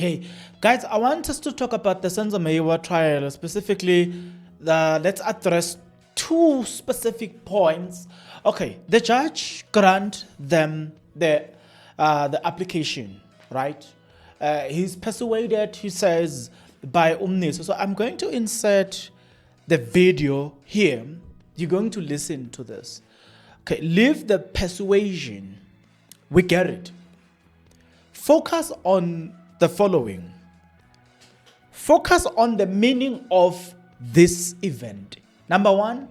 Hey, guys, I want us to talk about the Senzo Meyiwa trial, specifically let's address two specific points. Okay, the judge grant them the application, right? He's persuaded, he says, by Umniso. So I'm going to insert the video here. You're going to listen to this. Okay, leave the persuasion. We get it. Focus on the following. Focus on the meaning of this event. Number one,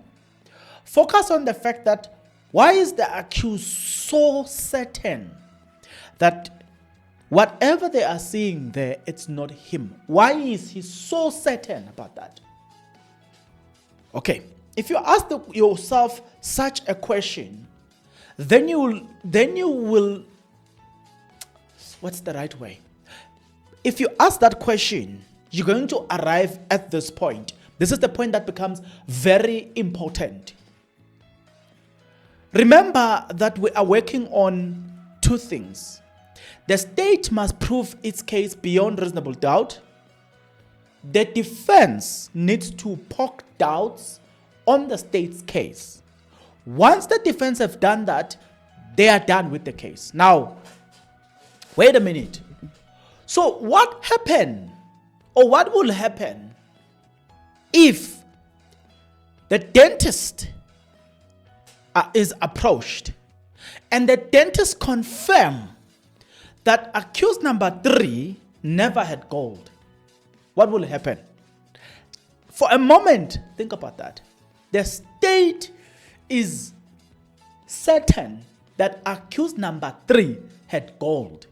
focus on the fact that why is the accused so certain that whatever they are seeing there, it's not him? Why is he so certain about that? Okay, if you ask yourself such a question, then you will, what's the right way? If you ask that question, you're going to arrive at this point. This is the point that becomes very important. Remember that we are working on two things. The state must prove its case beyond reasonable doubt. The defense needs to poke doubts on the state's case. Once the defense have done that, they are done with the case. Now, wait a minute. So what happened, or what will happen if the dentist is approached and the dentist confirm that accused number 3 never had gold? What will happen? For a moment, think about that. The state is certain that accused number 3 had gold.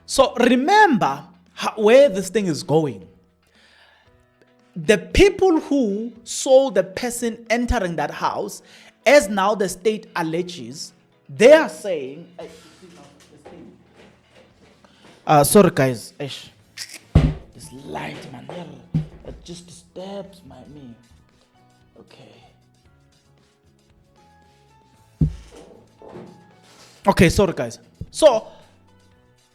So remember where this thing is going. The people who saw the person entering that house, as now the state alleges, they are saying, sorry guys, this light, man, it just disturbs me. Okay, sorry guys. So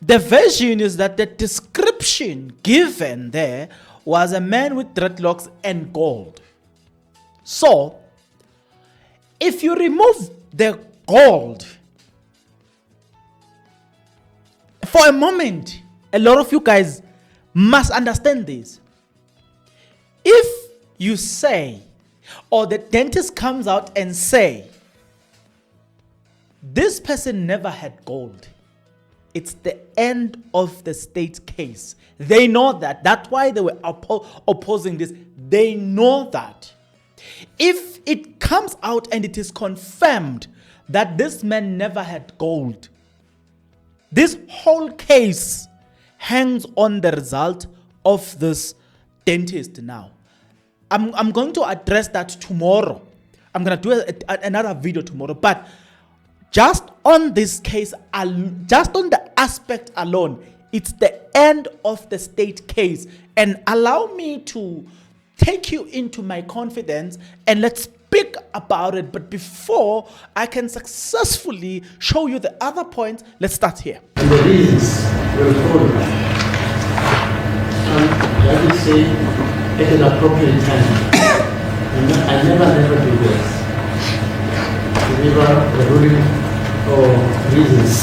the version is that the description given there was a man with dreadlocks and gold. So if you remove the gold, for a moment, a lot of you guys must understand this. If you say, or the dentist comes out and say, this person never had gold, it's the end of the state's case. They know that. That's why they were opposing this. They know that. If it comes out and it is confirmed that this man never had gold, this whole case hangs on the result of this dentist now. I'm going to address that tomorrow. I'm going to do another video tomorrow. But just on this case, just on the aspect alone, it's the end of the state case. And allow me to take you into my confidence and let's speak about it. But before I can successfully show you the other points, let's start here. And the reasons were told. I would say at an appropriate time. I never do this. Deliver the ruling or reasons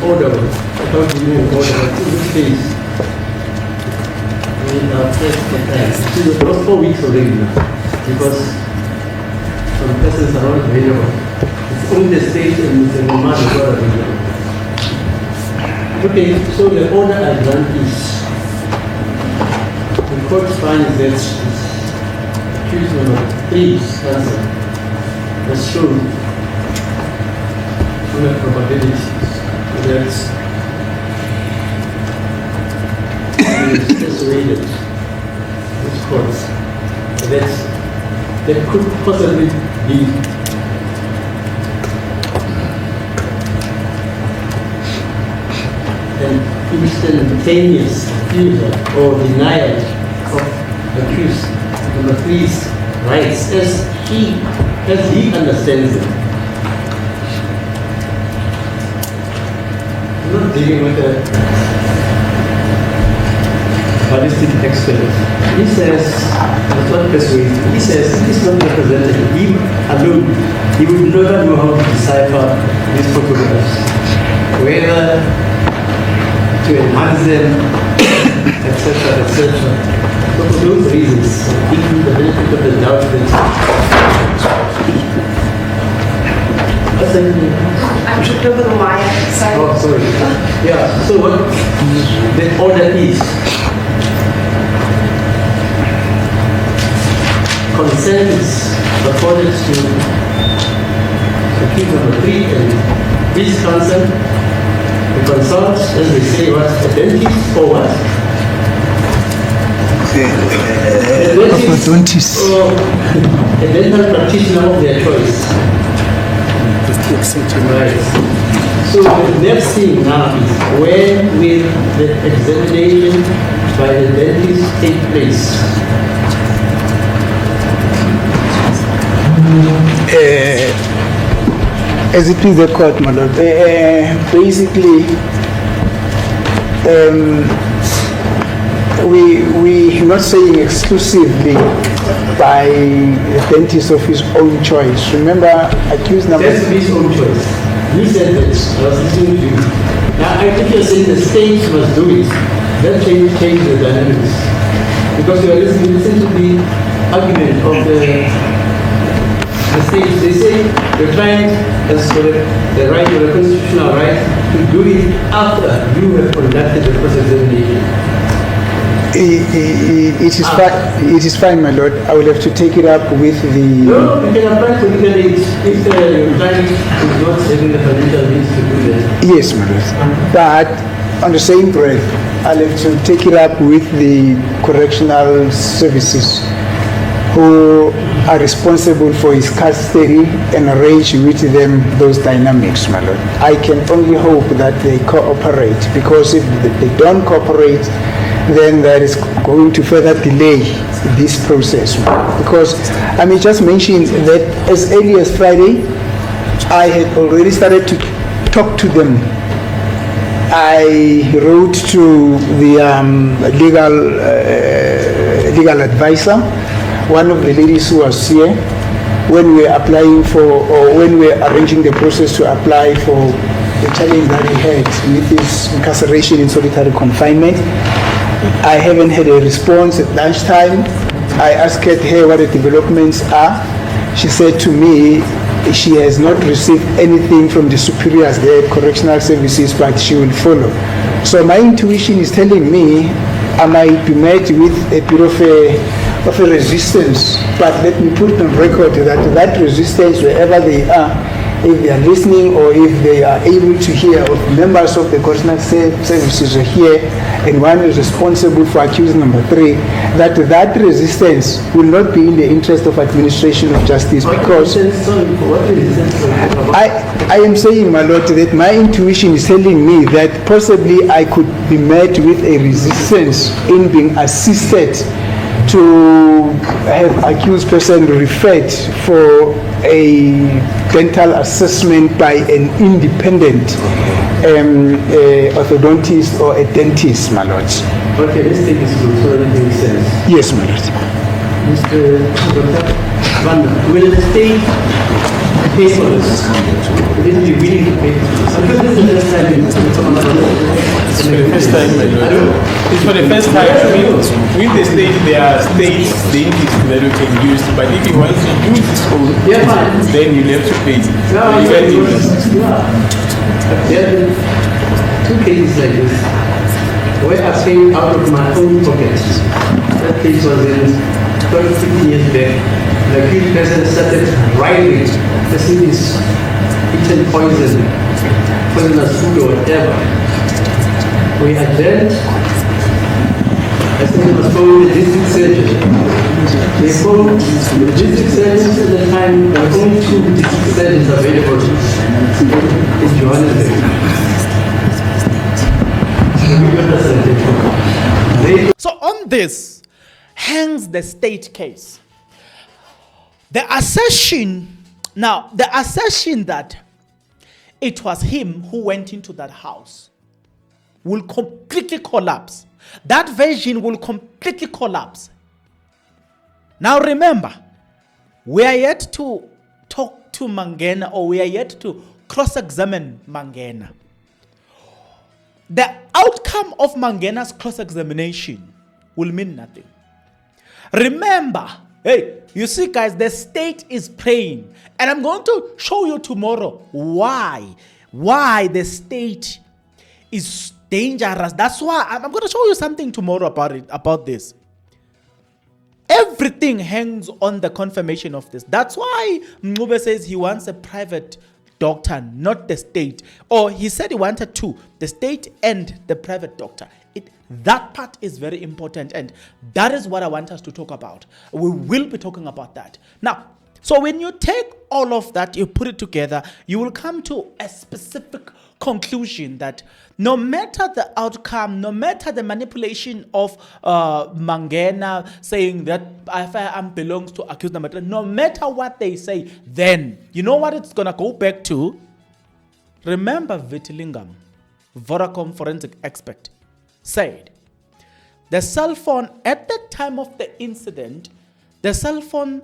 order without giving an order. But in this case, we have first the time. It was 4 weeks already now, because some persons are not available. It's only the state and the remand is not available. Okay, so the order I grant is the court finds that accused number 3's cancer has shown probabilities that is persuaded this court that could possibly be an instantaneous refusal or denial of accused number 3's rights as he understands them. dealing with a ballistic expert. He says, it's not persuasive. He says he's not representative. He alone, he would never know how to decipher these photographs, whether to enhance them, etc., etc. So for those reasons, give me the benefit of the doubt that I tripped over the wire. Sorry. oh, sorry. Yeah, so what the order is, consent is accorded to case number 3, and please consent to consult, as they say, what, a dentist or what? A dentist or a dental practitioner of their choice. Right. So the next thing now is, when will the examination by the dentist take place? As it please the court, my lord. Basically, we're not saying exclusively by a dentist of his own choice. Remember, accused number... Just his own choice. You said that, I was listening to you. Now, I think you're saying the state must do it. That change the dynamics. Because you are listening to the argument of the state. They say the client has the right, or the constitutional right, to do it after you have conducted the cross-examination. It is fine, my lord. I will have to take it up with the... No, you can apply for legal aid if your client is not having the financial means to do that. Yes, my lord. But on the same breath, I'll have to take it up with the correctional services who are responsible for his custody and arrange with them those dynamics, my lord. I can only hope that they cooperate, because if they don't cooperate, then that is going to further delay this process. Because I may just mention that as early as Friday, I had already started to talk to them. I wrote to the legal advisor, one of the ladies who was here, when we were applying for, or when we were arranging the process to apply for the challenge that he had with his incarceration in solitary confinement. I haven't had a response at lunchtime. I asked her what the developments are. She said to me she has not received anything from the superiors there at correctional services, but she will follow. So my intuition is telling me I might be met with a bit of a resistance, but let me put on record that resistance, wherever they are, if they are listening or if they are able to hear, or members of the correctional services are here, and one is responsible for accused number 3, that resistance will not be in the interest of administration of justice, because I am saying, my lord, that my intuition is telling me that possibly I could be met with a resistance in being assisted to have accused person referred for a dental assessment by an independent orthodontist or a dentist, my lord. Okay, let's take this through so that it makes sense. Yes, my lord. Mr. Dr. Vanda, will the state pay for this? Will it be willing to pay for this? Because this is the first time It's for the first time, my lord. It's for the first time. With the state, there are states dentists that we can use, but if you want to use this own, then you have to pay. There are 2 cases like this, where I paid out of my own pocket. That case was in 12-15 years back. The accused person started writing, the thing is eaten poisonous food or whatever. We adjourned. I think it was called the district surgeon. They called the district surgeons at the time. There were only 2 district surgeons available in Johannesburg. So on this hangs the state case. The assertion that it was him who went into that house will completely collapse. That version will completely collapse. Now remember, we are yet to talk to Mangena, or we are yet to cross-examine Mangena. The outcome of Mangena's cross-examination will mean nothing. Remember, hey, you see guys, the state is praying. And I'm going to show you tomorrow why the state is dangerous. That's why I'm going to show you something tomorrow about this. Everything hangs on the confirmation of this. That's why Mngube says he wants a private doctor, not the state. Or he said he wanted two, the state and the private doctor. That part is very important, and that is what I want us to talk about. We will be talking about that. Now, so when you take all of that, you put it together, you will come to a specific conclusion that no matter the outcome, no matter the manipulation of Mangena saying that IFM belongs to accused number 3, no matter what they say, then you know what it's going to go back to? Remember Vitilingam, Vodacom forensic expert, said the cell phone at the time of the incident, their cell phones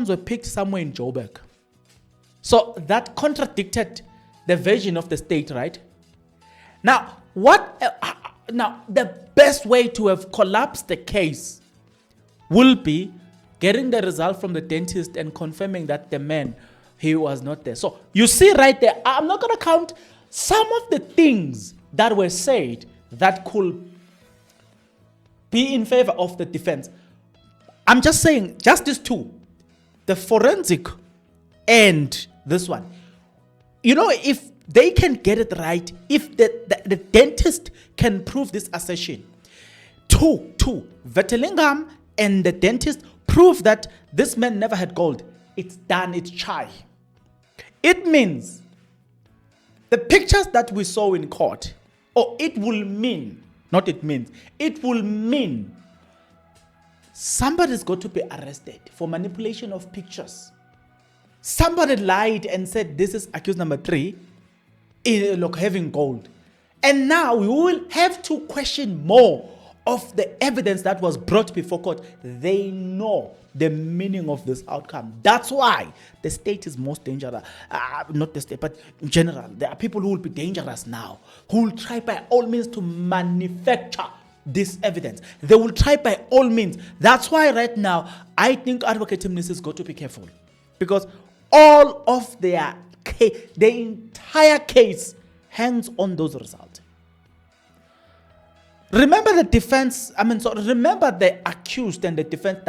were picked somewhere in Joburg. So that contradicted the version of the state, right? Now, the best way to have collapsed the case will be getting the result from the dentist and confirming that the man, he was not there. So you see right there, I'm not going to count some of the things that were said that could be in favor of the defense. I'm just saying, just these two, the forensic and this one. You know, if they can get it right, if the dentist can prove this assertion, two, Vetelingam and the dentist prove that this man never had gold, it's done, it's chai. It means the pictures that we saw in court, it will mean somebody's got to be arrested for manipulation of pictures. Somebody lied and said this is accused number 3, having gold. And now we will have to question more of the evidence that was brought before court. They know the meaning of this outcome. That's why the state is most dangerous. Not the state, but in general. There are people who will be dangerous now, who will try by all means to manufacture this evidence. They will try by all means. That's why right now, I think Advocate Tim has got to be careful. Because all of the entire case hangs on those results. Remember the defense, remember the accused and the defense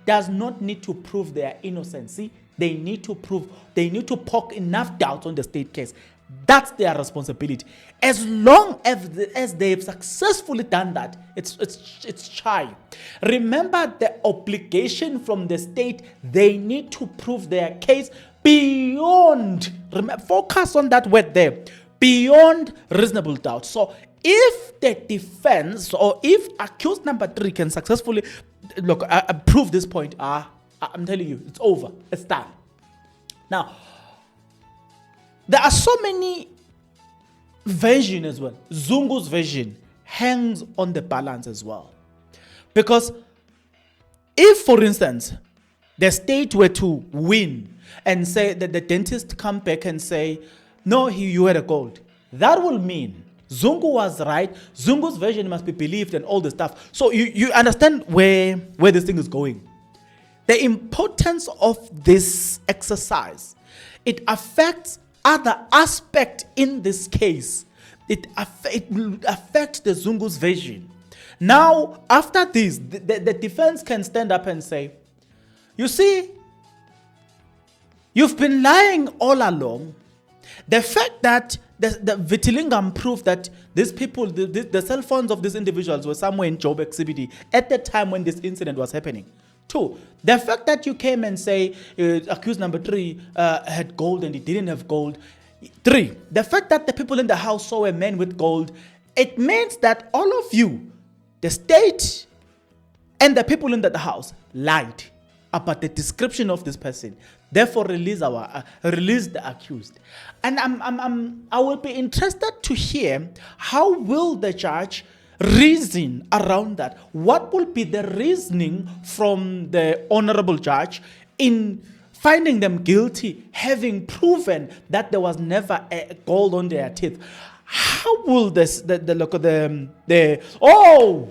does not need to prove their innocency. They need to poke enough doubt on the state case. That's their responsibility. As long as they've successfully done that, it's chai. Remember the obligation from the state. They need to prove their case beyond, focus on that word there, beyond reasonable doubt. So if the defense, or if accused number 3 can successfully prove this point, I'm telling you, it's over. It's done. Now, there are so many versions as well. Zungu's version hangs on the balance as well. Because if, for instance, the state were to win and say that the dentist come back and say, no, you had a gold, that will mean Zungu was right, Zungu's version must be believed and all the stuff. So you understand where this thing is going. The importance of this exercise, it affects other aspect in this case. It will affect the Zungu's version. Now, after this, the defense can stand up and say, you see, you've been lying all along. The fact that the Vitilingam proved that these people, the cell phones of these individuals were somewhere in Joburg CBD at the time when this incident was happening. 2, the fact that you came and say accused number 3 had gold and he didn't have gold. 3, the fact that the people in the house saw a man with gold, it means that all of you, the state and the people in the house, lied. about the description of this person. Therefore, release the accused. And I will be interested to hear how will the judge reason around that. What will be the reasoning from the honorable judge in finding them guilty, having proven that there was never a gold on their teeth? How will this oh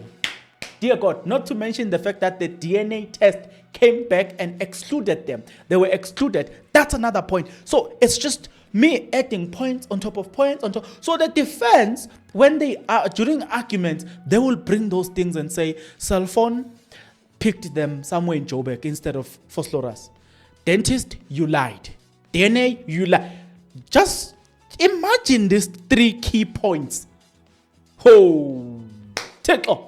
dear God, not to mention the fact that the DNA test came back and excluded them. They were excluded. That's another point. So it's just me adding points on top of points on top. So the defense, when they are during arguments, they will bring those things and say, cell phone picked them somewhere in Joburg instead of Vosloorus. Dentist, you lied. DNA, you lied. Just imagine these 3 key points. Oh, take off.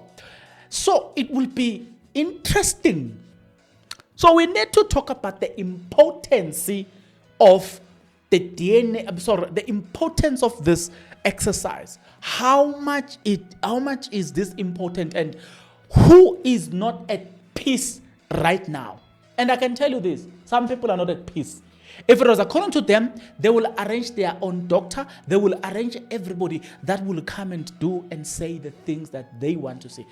So it will be interesting. So we need to talk about the importance of the DNA, the importance of this exercise. How much is this important, and who is not at peace right now? And I can tell you this, some people are not at peace. If it was according to them, they will arrange their own doctor, they will arrange everybody that will come and do and say the things that they want to say.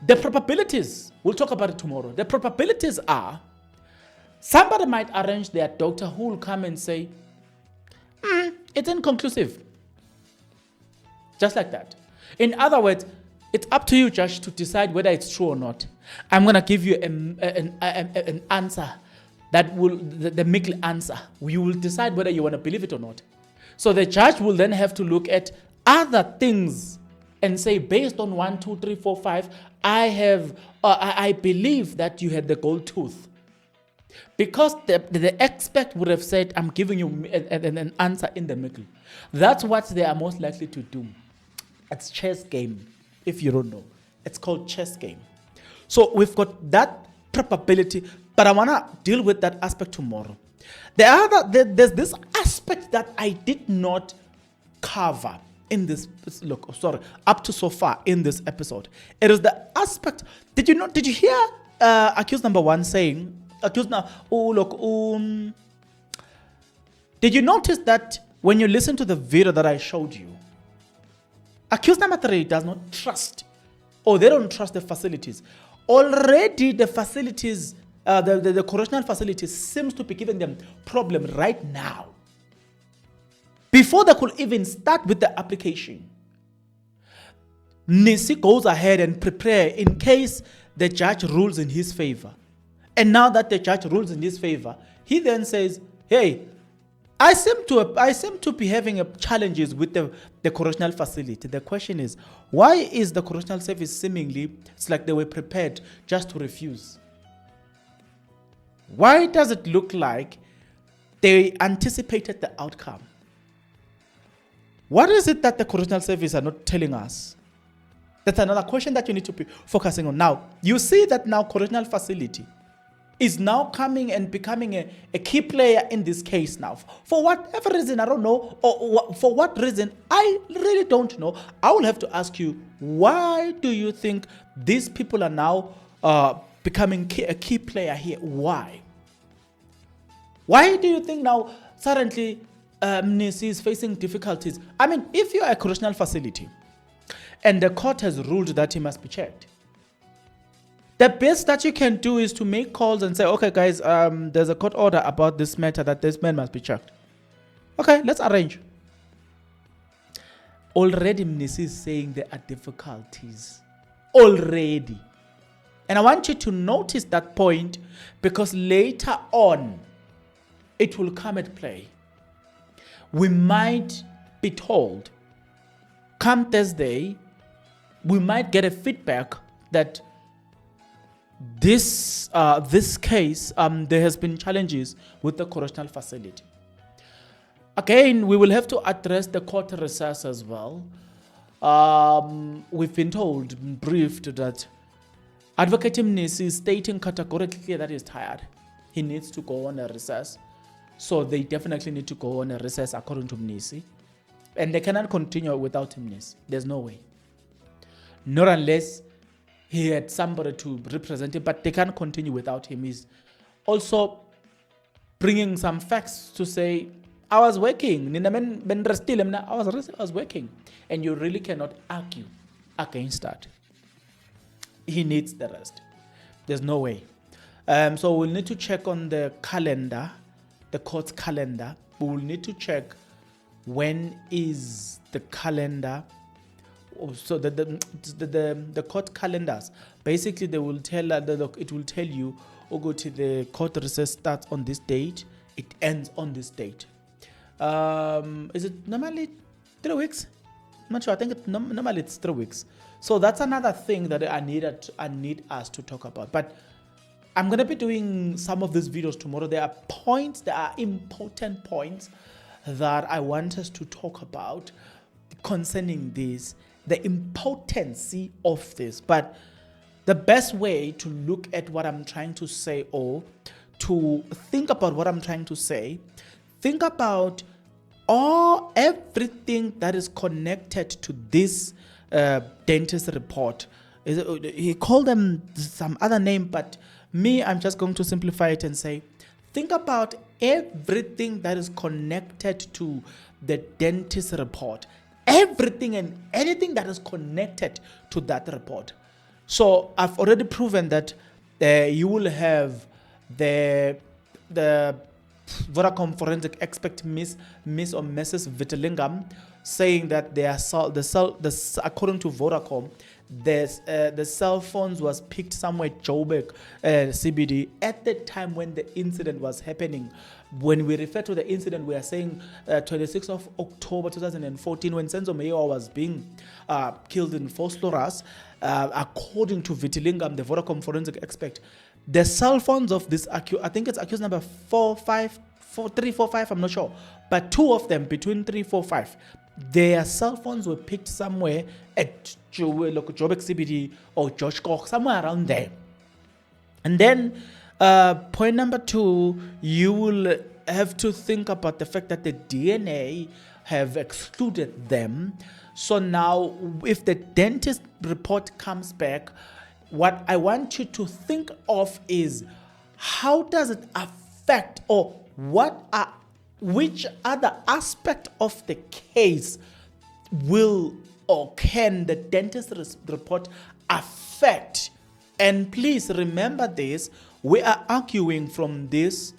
The probabilities, we'll talk about it tomorrow. The probabilities are somebody might arrange their doctor who will come and say, it's inconclusive. Just like that. In other words, it's up to you, judge, to decide whether it's true or not. I'm going to give you an answer that will, the middle answer. You will decide whether you want to believe it or not. So the judge will then have to look at other things and say, based on 1, 2, 3, 4, 5, I believe that you had the gold tooth. Because the expert would have said, I'm giving you an answer in the middle. That's what they are most likely to do. It's chess game, if you don't know. It's called chess game. So we've got that probability, but I want to deal with that aspect tomorrow. There's this aspect that I did not cover in this, up to so far in this episode. It is the aspect, did you hear accused number 1 saying, did you notice that when you listen to the video that I showed you, accused number 3 does not trust, or they don't trust the facilities. Already the facilities, the correctional facilities seems to be giving them problem right now. Before they could even start with the application, Nisi goes ahead and prepare in case the judge rules in his favor. And now that the judge rules in his favor, he then says, hey, I seem to be having challenges with the correctional facility. The question is, why is the correctional service seemingly, it's like they were prepared just to refuse? Why does it look like they anticipated the outcome? What is it that the correctional service are not telling us? That's another question that you need to be focusing on. Now, you see that now correctional facility is now coming and becoming a key player in this case now. For whatever reason, I don't know, or for what reason, I really don't know. I will have to ask you, why do you think these people are now becoming a key player here? Why? Why do you think now suddenly Nisi is facing difficulties? I mean, if you're a correctional facility and the court has ruled that he must be checked, the best that you can do is to make calls and say, okay, guys, there's a court order about this matter that this man must be checked. Okay, let's arrange. Already, Nisi is saying there are difficulties. Already. And I want you to notice that point, because later on, it will come at play. We might be told, come Thursday, we might get a feedback that this case, there has been challenges with the correctional facility. Again, we will have to address the court recess as well. We've been told, briefed, that Advocate Mnisi is stating categorically that he's tired. He needs to go on a recess. So they definitely need to go on a recess according to Mnisi. And they cannot continue without Mnisi. There's no way. Not unless he had somebody to represent him, but they can't continue without him. also bringing some facts to say, I was working, I was working. And you really cannot argue against that. He needs the rest. There's no way. So we'll need to check on the calendar, the court's calendar. We will need to check when is the calendar. So the court calendars, basically they will tell it will tell you, go to the court recess starts on this date, it ends on this date. Is it normally 3 weeks? I'm not sure. I think normally it's 3 weeks. So that's another thing that I need us to talk about. But I'm going to be doing some of these videos tomorrow. There are important points that I want us to talk about concerning this, the importance of this. But the best way to look at what I'm trying to say, or to think about what I'm trying to say, think about everything that is connected to this dentist report. He called them some other name, but I'm just going to simplify it and say, think about everything that is connected to the dentist report. Everything and anything that is connected to that report. So I've already proven that you will have the Vodacom forensic expert Miss or Mrs. Vitalingam saying that according to Vodacom, the cell phones was picked somewhere Joburg CBD at the time when the incident was happening. When we refer to the incident, we are saying 26th of October 2014, when Senzo Mayo was being killed in Vosloorus. According to Vitalingam, the Vodacom forensic expert, the cell phones of this accused, I think it's accused number 345, I'm not sure, but 2 of them between 345, their cell phones were picked somewhere at Joburg CBD or George Koch, somewhere around there. And then point number 2, you will have to think about the fact that the DNA have excluded them. So now if the dentist report comes back, what I want you to think of is, how does it affect, or which other aspect of the case will or can the dentist report affect? And please remember this, we are arguing from this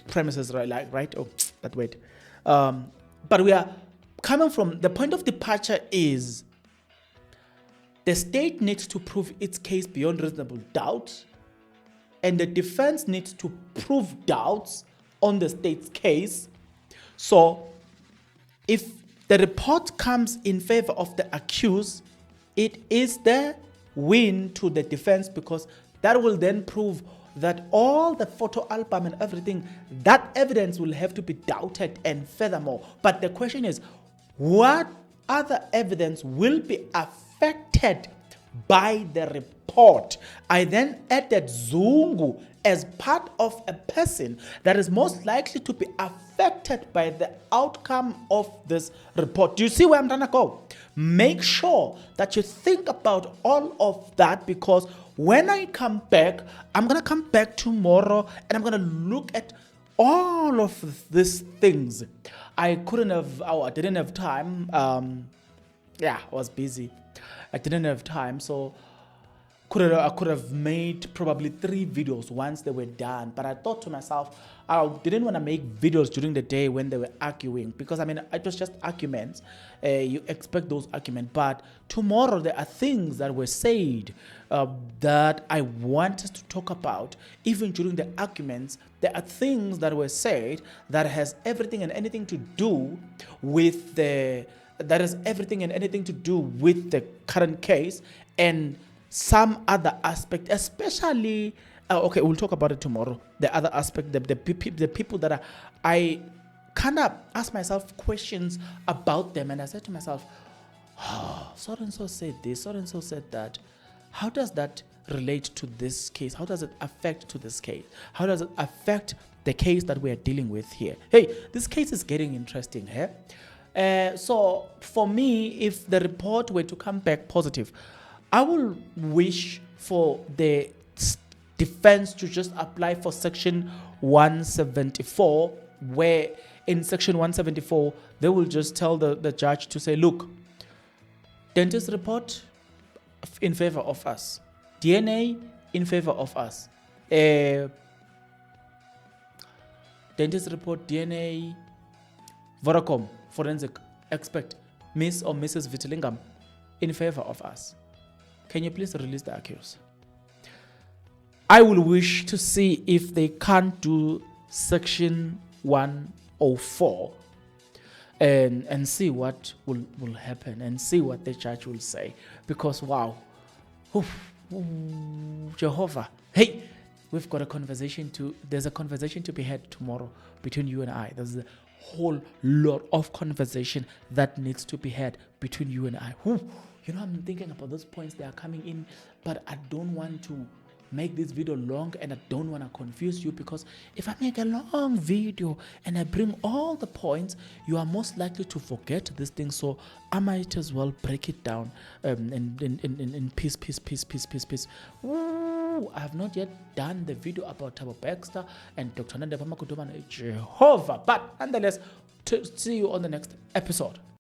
premises, right? Oh, that wait. But we are coming from, the point of departure is, the state needs to prove its case beyond reasonable doubt, and the defense needs to prove doubts on the state's case. So if the report comes in favor of the accused, it is the win to the defense, because that will then prove that all the photo album and everything, that evidence will have to be doubted, and furthermore. But the question is, what other evidence will be affected by the report? I then added Zungu as part of a person that is most likely to be affected by the outcome of this report. Do you see where I'm trying to go? Make sure that you think about all of that, because when I come back, I'm going to come back tomorrow and I'm going to look at all of these things. I didn't have time. I was busy. I didn't have time, so I could have made probably 3 videos once they were done. But I thought to myself, I didn't want to make videos during the day when they were arguing, because it was just arguments. You expect those arguments, but tomorrow there are things that were said that I wanted to talk about. Even during the arguments, there are things that were said that has everything and anything to do with the current case, and some other aspect, especially we'll talk about it tomorrow. The other aspect, the people that I kind of ask myself questions about them, and I said to myself, so and so said this, so and so said that. How does that relate to this case? How does it affect to this case? How does it affect the case that we are dealing with here? Hey, this case is getting interesting here. So for me, if the report were to come back positive, I will wish for the defense to just apply for section 174, where in section 174 they will just tell the judge to say, look, dentist report in favor of us, DNA in favor of us, dentist report, DNA, Vodacom, forensic expert, Miss or Mrs. Vitalingam in favor of us. Can you please release the accused? I will wish to see if they can't do section 104 and see what will happen and see what the judge will say. Because wow, Jehovah, hey, we've got a conversation there's a conversation to be had tomorrow between you and I. There's a whole lot of conversation that needs to be had between you and I. I'm thinking about those points that are coming in, but I don't want to make this video long and I don't want to confuse you, because if I make a long video and I bring all the points, you are most likely to forget this thing. So I might as well break it down in piece. I have not yet done the video about Thabo Baxter and Dr. Nandeba Makudumane Jehovah, but nonetheless, to see you on the next episode.